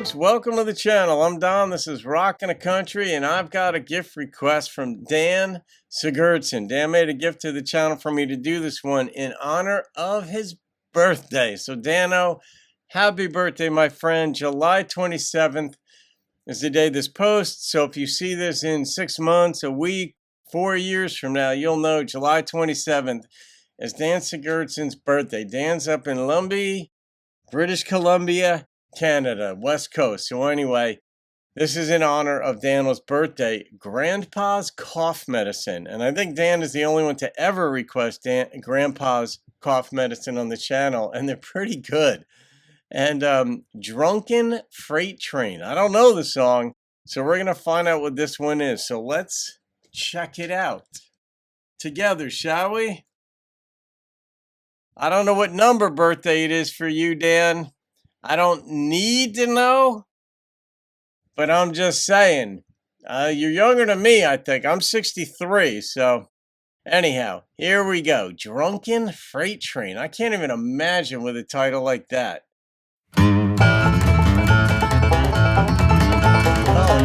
folks, welcome to the channel. I'm Don, this is Rockin' the Country, and I've got a gift request from Dan Sigurdson. Dan made a gift to the channel for me to do this one in honor of his birthday. So Danno, happy birthday, my friend. July 27th is the day this posts, so if you see this in 6 months, a week, 4 years from now, you'll know July 27th is Dan Sigurdson's birthday. Dan's up in Lumbee, British Columbia, Canada, West Coast. So anyway, this is in honor of Danno's birthday, Grandpa's cough medicine. And I think Dan is the only one to ever request Grandpa's cough medicine on the channel, and they're pretty good. And Drunken Freight Train. I don't know the song, so we're going to find out what this one is. So let's check it out together, shall we? I don't know what number birthday it is for you, Dan. I don't need to know, but I'm just saying, you're younger than me, I think. I'm 63, so anyhow, here we go. Drunken Freight Train. I can't even imagine with a title like that. Oh,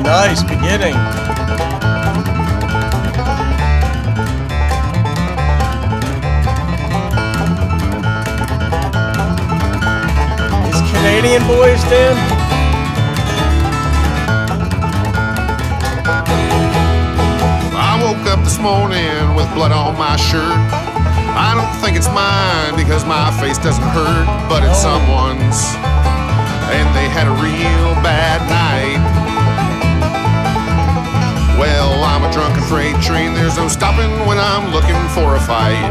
nice beginning. Canadian boys, Dan? I woke up this morning with blood on my shirt. I don't think it's mine because my face doesn't hurt, but it's someone's, and they had a real bad night. Well, I'm a drunken freight train, there's no stopping when I'm looking for a fight.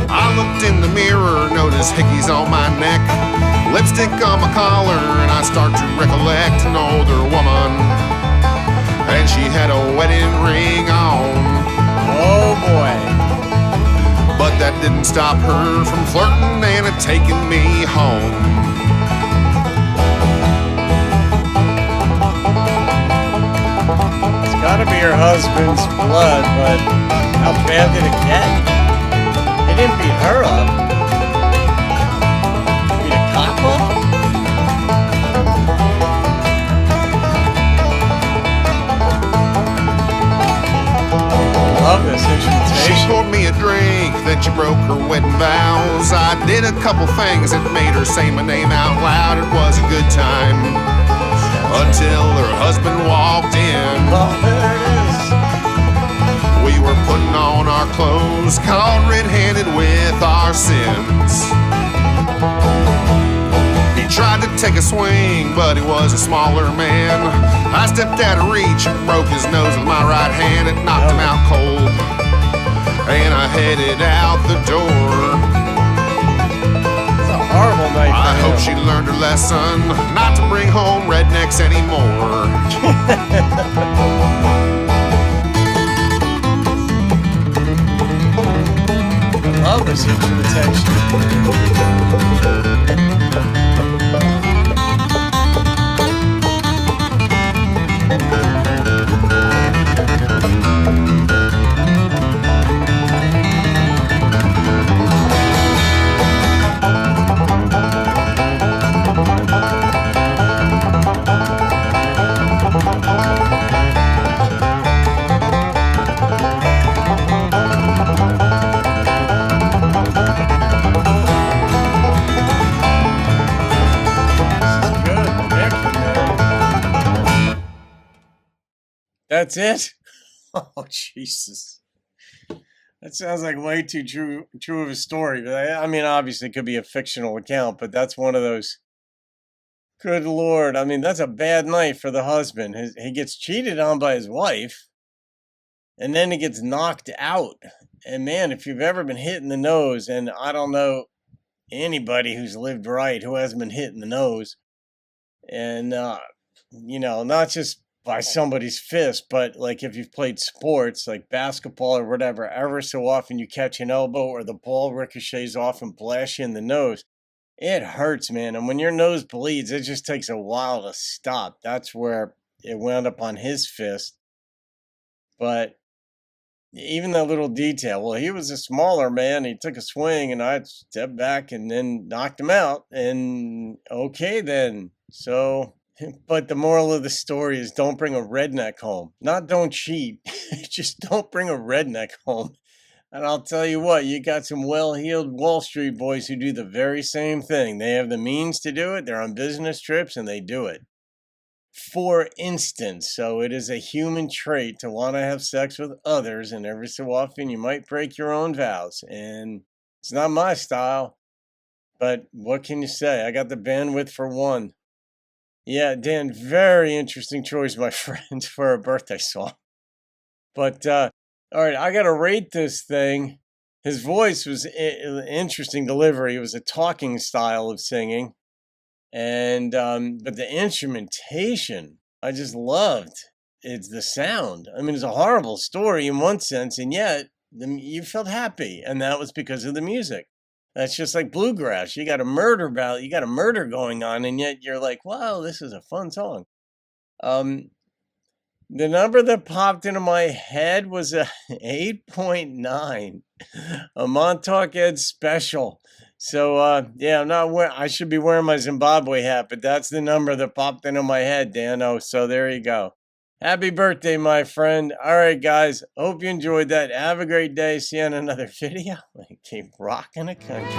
I looked in the mirror, noticed hickeys on my neck, lipstick on my collar, and I start to recollect an older woman, and she had a wedding ring on. Oh boy. But that didn't stop her from flirting and taking me home. It's gotta be her husband's blood, but how bad did it get? They didn't beat her up. Beat a cop up? Love this instrumentation. She poured me a drink, then she broke her wedding vows. I did a couple things that made her say my name out loud. It was a good time until her husband walked in. Oh, there it is. We were putting on our clothes, caught red-handed with our sins. He tried to take a swing, but he was a smaller man. I stepped out of reach and broke his nose with my right hand. It knocked him out cold, and I headed out the door. It's a horrible night for I him. hope she learned her lesson, not to bring home rednecks anymore. Love this instrumentation. That's it? Oh, Jesus. That sounds like way too true of a story. But I mean, obviously it could be a fictional account, but that's one of those. Good Lord. I mean, that's a bad night for the husband. He gets cheated on by his wife, and then he gets knocked out. And man, if you've ever been hit in the nose, and I don't know anybody who's lived right who hasn't been hit in the nose, and, you know, not just by somebody's fist, but like if you've played sports like basketball or whatever, ever so often you catch an elbow or the ball ricochets off and blasts you in the nose. It hurts, man. And when your nose bleeds, it just takes a while to stop. That's where it wound up on his fist. But even that little detail. Well, he was a smaller man. He took a swing, and I stepped back and then knocked him out. And okay, then. So, but the moral of the story is don't bring a redneck home. Not don't cheat, just don't bring a redneck home. And I'll tell you what, you got some well-heeled Wall Street boys who do the very same thing. They have the means to do it. They're on business trips and they do it. For instance, so it is a human trait to want to have sex with others, and every so often you might break your own vows. And it's not my style, but what can you say? I got the bandwidth for one. Yeah, Dan, very interesting choice, my friend, for a birthday song. But all right, I got to rate this thing. His voice was interesting delivery. It was a talking style of singing. And but the instrumentation, I just loved. It's the sound. I mean, it's a horrible story in one sense, and yet you felt happy, and that was because of the music. That's just like bluegrass. You got a murder ballad, you got a murder going on, and yet you're like, wow, this is a fun song. The number that popped into my head was a 8.9, a Montauk Ed special. So, yeah, I should be wearing my Zimbabwe hat, but that's the number that popped into my head, Danno. So there you go. Happy birthday, my friend. All right, guys. Hope you enjoyed that. Have a great day. See you on another video. Keep rocking the country.